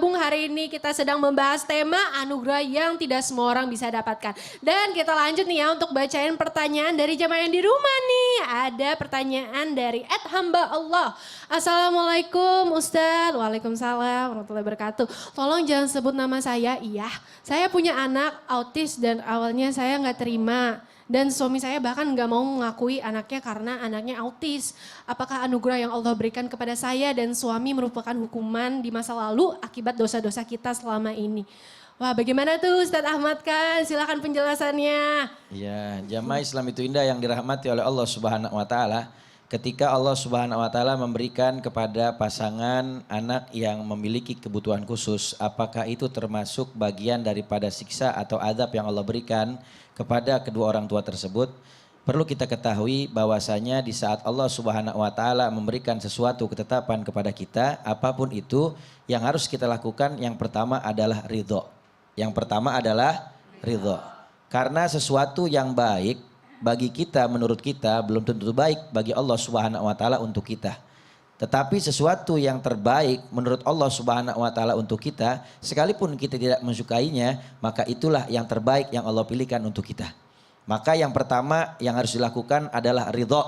bergabung hari ini. Kita sedang membahas tema anugerah yang tidak semua orang bisa dapatkan. Dan kita lanjut nih ya untuk bacain pertanyaan dari jamaah yang di rumah nih. Ada pertanyaan dari @hamba Allah. Assalamualaikum Ustadz. Waalaikumsalam warahmatullahi wabarakatuh. Tolong jangan sebut nama saya. Iya, saya punya anak autis dan awalnya saya nggak terima. Dan suami saya bahkan nggak mau mengakui anaknya karena anaknya autis. Apakah anugerah yang Allah berikan kepada saya dan suami merupakan hukuman di masa lalu akibat dosa-dosa kita selama ini? Wah, bagaimana tuh Ustadz Ahmad kan? Silakan penjelasannya. Ya, jamaah Islam itu indah yang dirahmati oleh Allah Subhanahu wa taala. Ketika Allah Subhanahu wa taala memberikan kepada pasangan anak yang memiliki kebutuhan khusus, apakah itu termasuk bagian daripada siksa atau azab yang Allah berikan kepada kedua orang tua tersebut? Perlu kita ketahui bahwasanya di saat Allah Subhanahu wa taala memberikan sesuatu ketetapan kepada kita, apapun itu yang harus kita lakukan yang pertama adalah ridho. Yang pertama adalah ridho. Karena sesuatu yang baik bagi kita menurut kita belum tentu baik bagi Allah Subhanahu wa taala untuk kita. Tetapi sesuatu yang terbaik menurut Allah Subhanahu wa taala untuk kita, sekalipun kita tidak menyukainya, maka itulah yang terbaik yang Allah pilihkan untuk kita. Maka yang pertama yang harus dilakukan adalah ridho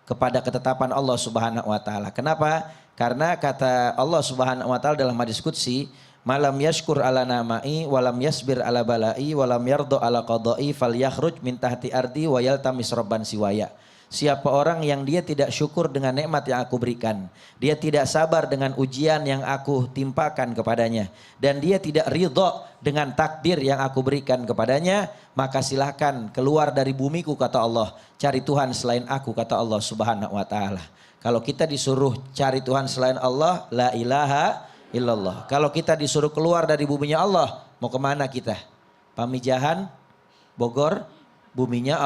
kepada ketetapan Allah Subhanahu wa taala. Kenapa? Karena kata Allah Subhanahu wa taala dalam hadis qudsi, malam yashkur ala namai walam yasbir ala balai walam yardo ala qadai falyakhruj min tahti ardi wa yaltamis rabban siwaya. Siapa orang yang dia tidak syukur dengan nikmat yang aku berikan, dia tidak sabar dengan ujian yang aku timpakan kepadanya, dan dia tidak ridho dengan takdir yang aku berikan kepadanya, maka silahkan keluar dari bumiku kata Allah, cari Tuhan selain aku kata Allah Subhanahu wa taala. Kalau kita disuruh cari Tuhan selain Allah, la ilaha illallah. Kalau kita disuruh keluar dari buminya Allah, mau kemana kita? Pamijahan, Bogor, buminya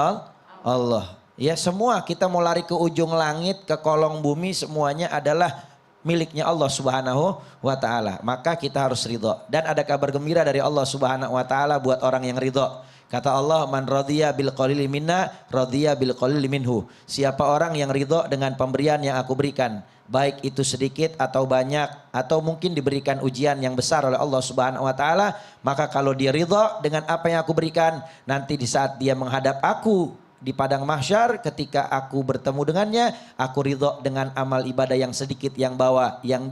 Allah. Ya semua kita mau lari ke ujung langit, ke kolong bumi, semuanya adalah miliknya Allah Subhanahu wa taala. Maka kita harus ridho. Dan ada kabar gembira dari Allah Subhanahu wa taala buat orang yang ridho. Kata Allah, man radhiya bil qalili minna, radhiya bil qalili minhu. Siapa orang yang ridho dengan pemberian yang aku berikan, baik itu sedikit atau banyak, atau mungkin diberikan ujian yang besar oleh Allah Subhanahu wa taala, maka kalau dia ridho dengan apa yang aku berikan, nanti di saat dia menghadap aku di padang mahsyar, ketika aku bertemu dengannya, aku ridho dengan amal ibadah yang sedikit yang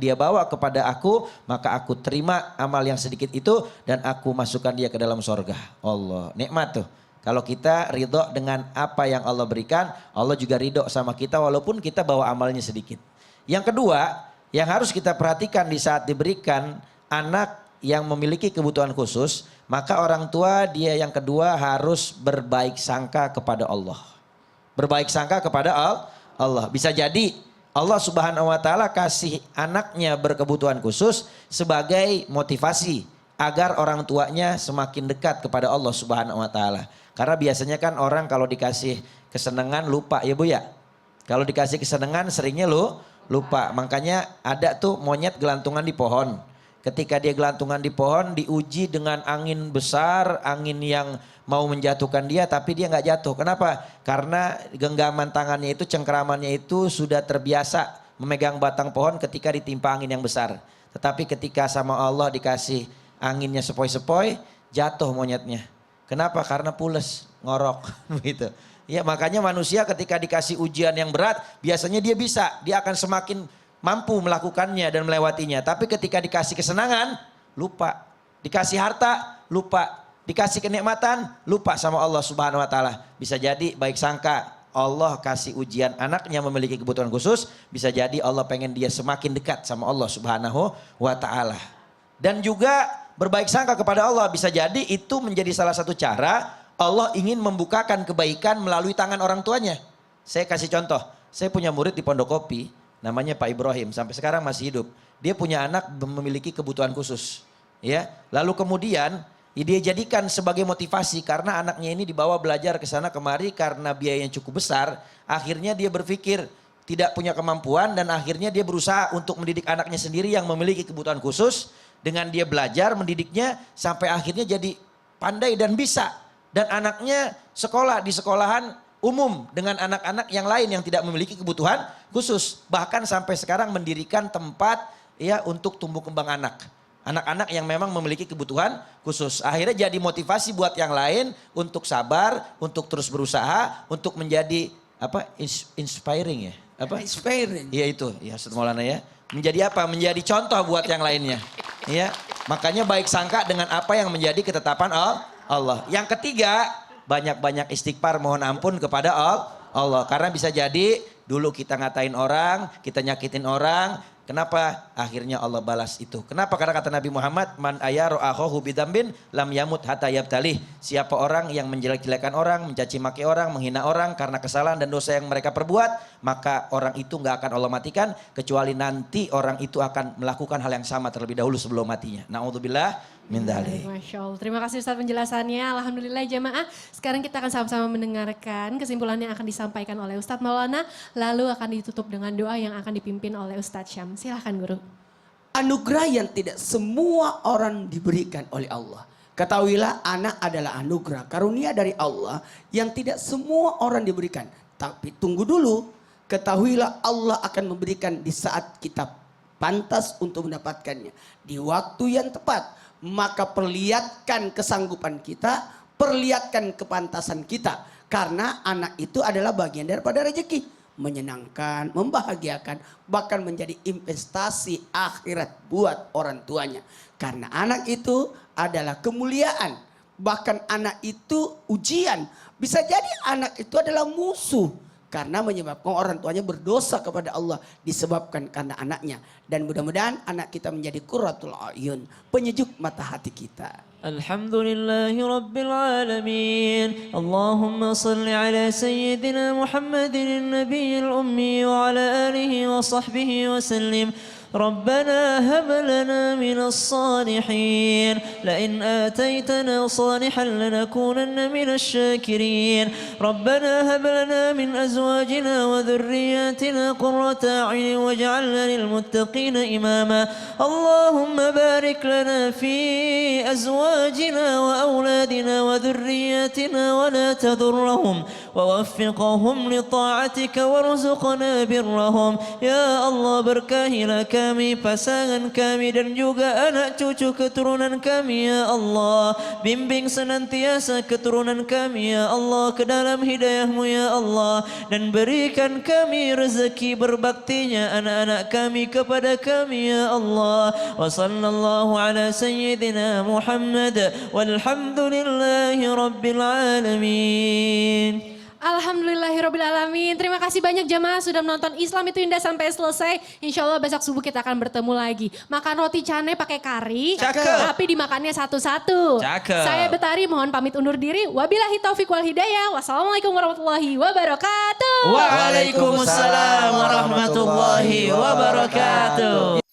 dia bawa kepada aku, maka aku terima amal yang sedikit itu dan aku masukkan dia ke dalam sorga. Allah, nikmat tuh. Kalau kita ridho dengan apa yang Allah berikan, Allah juga ridho sama kita walaupun kita bawa amalnya sedikit. Yang kedua, yang harus kita perhatikan di saat diberikan anak yang memiliki kebutuhan khusus, maka orang tua dia yang kedua harus berbaik sangka kepada Allah. Berbaik sangka kepada Allah. Bisa jadi Allah Subhanahu wa taala kasih anaknya berkebutuhan khusus sebagai motivasi agar orang tuanya semakin dekat kepada Allah Subhanahu wa taala. Karena biasanya kan orang kalau dikasih kesenangan lupa ya Bu ya. Kalau dikasih kesenangan seringnya lupa. Makanya ada tuh monyet gelantungan di pohon. Ketika dia gelantungan di pohon diuji dengan angin besar, angin yang mau menjatuhkan dia tapi dia nggak jatuh. Kenapa? Karena genggaman tangannya itu, cengkeramannya itu sudah terbiasa memegang batang pohon ketika ditimpa angin yang besar. Tetapi ketika sama Allah dikasih anginnya sepoi-sepoi, jatuh monyetnya. Kenapa? Karena pules, ngorok gitu. Ya makanya manusia ketika dikasih ujian yang berat, biasanya dia akan semakin mampu melakukannya dan melewatinya. Tapi ketika dikasih kesenangan, lupa. Dikasih harta, lupa. Dikasih kenikmatan, lupa sama Allah Subhanahu wa taala. Bisa jadi baik sangka Allah kasih ujian anaknya memiliki kebutuhan khusus, bisa jadi Allah pengen dia semakin dekat sama Allah Subhanahu wa taala. Dan juga berbaik sangka kepada Allah, bisa jadi itu menjadi salah satu cara Allah ingin membukakan kebaikan melalui tangan orang tuanya. Saya kasih contoh, saya punya murid di Pondok Kopi, namanya Pak Ibrahim, sampai sekarang masih hidup. Dia punya anak memiliki kebutuhan khusus. Ya, lalu kemudian dia jadikan sebagai motivasi karena anaknya ini dibawa belajar ke sana kemari karena biayanya cukup besar. Akhirnya dia berpikir tidak punya kemampuan dan akhirnya dia berusaha untuk mendidik anaknya sendiri yang memiliki kebutuhan khusus. Dengan dia belajar mendidiknya sampai akhirnya jadi pandai dan bisa. Dan anaknya sekolah di sekolahan umum dengan anak-anak yang lain yang tidak memiliki kebutuhan khusus. Bahkan sampai sekarang mendirikan tempat ya untuk tumbuh kembang anak. Anak-anak yang memang memiliki kebutuhan khusus. Akhirnya jadi motivasi buat yang lain untuk sabar, untuk terus berusaha, untuk menjadi inspiring ya? Inspiring. Iya itu, ya Ustaz Maulana ya. Menjadi apa? Menjadi contoh buat yang lainnya. Ya, makanya baik sangka dengan apa yang menjadi ketetapan Allah. Yang ketiga, banyak-banyak istighfar mohon ampun kepada Allah. Karena bisa jadi dulu kita ngatain orang, kita nyakitin orang. Kenapa? Akhirnya Allah balas itu. Kenapa? Karena kata Nabi Muhammad, man ayaru akhahu bidambin lam yamut hatta yabtalih. Siapa orang yang menjelek-jelekan orang, mencaci maki orang, menghina orang karena kesalahan dan dosa yang mereka perbuat, maka orang itu nggak akan Allah matikan kecuali nanti orang itu akan melakukan hal yang sama terlebih dahulu sebelum matinya. Na'udzubillah min dzalik. Masya Allah. Terima kasih Ustaz penjelasannya. Alhamdulillah jamaah. Sekarang kita akan sama-sama mendengarkan kesimpulan yang akan disampaikan oleh Ustadz Maulana. Lalu akan ditutup dengan doa yang akan dipimpin oleh Ustadz Syam. Silahkan guru. Anugerah yang tidak semua orang diberikan oleh Allah. Ketahuilah anak adalah anugerah, karunia dari Allah yang tidak semua orang diberikan. Tapi tunggu dulu, ketahuilah Allah akan memberikan di saat kita pantas untuk mendapatkannya. Di waktu yang tepat. Maka perlihatkan kesanggupan kita, perlihatkan kepantasan kita. Karena anak itu adalah bagian daripada rezeki. Menyenangkan, membahagiakan, bahkan menjadi investasi akhirat buat orang tuanya. Karena anak itu adalah kemuliaan. Bahkan anak itu ujian. Bisa jadi anak itu adalah musuh. Karena menyebabkan orang tuanya berdosa kepada Allah disebabkan karena anaknya. Dan mudah-mudahan anak kita menjadi qurratul ayun, penyejuk mata hati kita. Alhamdulillahi Rabbil Alamin. Allahumma salli ala Sayyidina Muhammadin Nabiyil Ummi wa ala alihi wa sahbihi wa sallim. ربنا هب لنا من الصالحين لئن آتيتنا صالحا لنكونن من الشاكرين ربنا هب لنا من أزواجنا وذرياتنا قرة أعين واجعلنا للمتقين إماما اللهم بارك لنا في أزواجنا وأولادنا وذرياتنا ولا تضرهم ووفقهم لطاعتك وارزقنا برهم يا الله berkahilah kami, pasangan kami dan juga anak cucu keturunan kami ya Allah. Bimbing senantiasa keturunan kami ya Allah ke dalam hidayah-Mu ya Allah. Dan berikan kami rezeki berbaktinya anak-anak kami kepada kami ya Allah. Wa sallallahu ala sayyidina Muhammad walhamdulillahi rabbil alamin. Alhamdulillahirrabbilalamin. Terima kasih banyak jamaah sudah menonton Islam itu Indah sampai selesai. Insya Allah besok subuh kita akan bertemu lagi. Makan roti canai pakai kari. Cakep. Tapi dimakannya satu-satu. Cakep. Saya Betari mohon pamit undur diri. Wabillahi taufiq wal hidayah. Wassalamualaikum warahmatullahi wabarakatuh. Waalaikumsalam warahmatullahi wabarakatuh.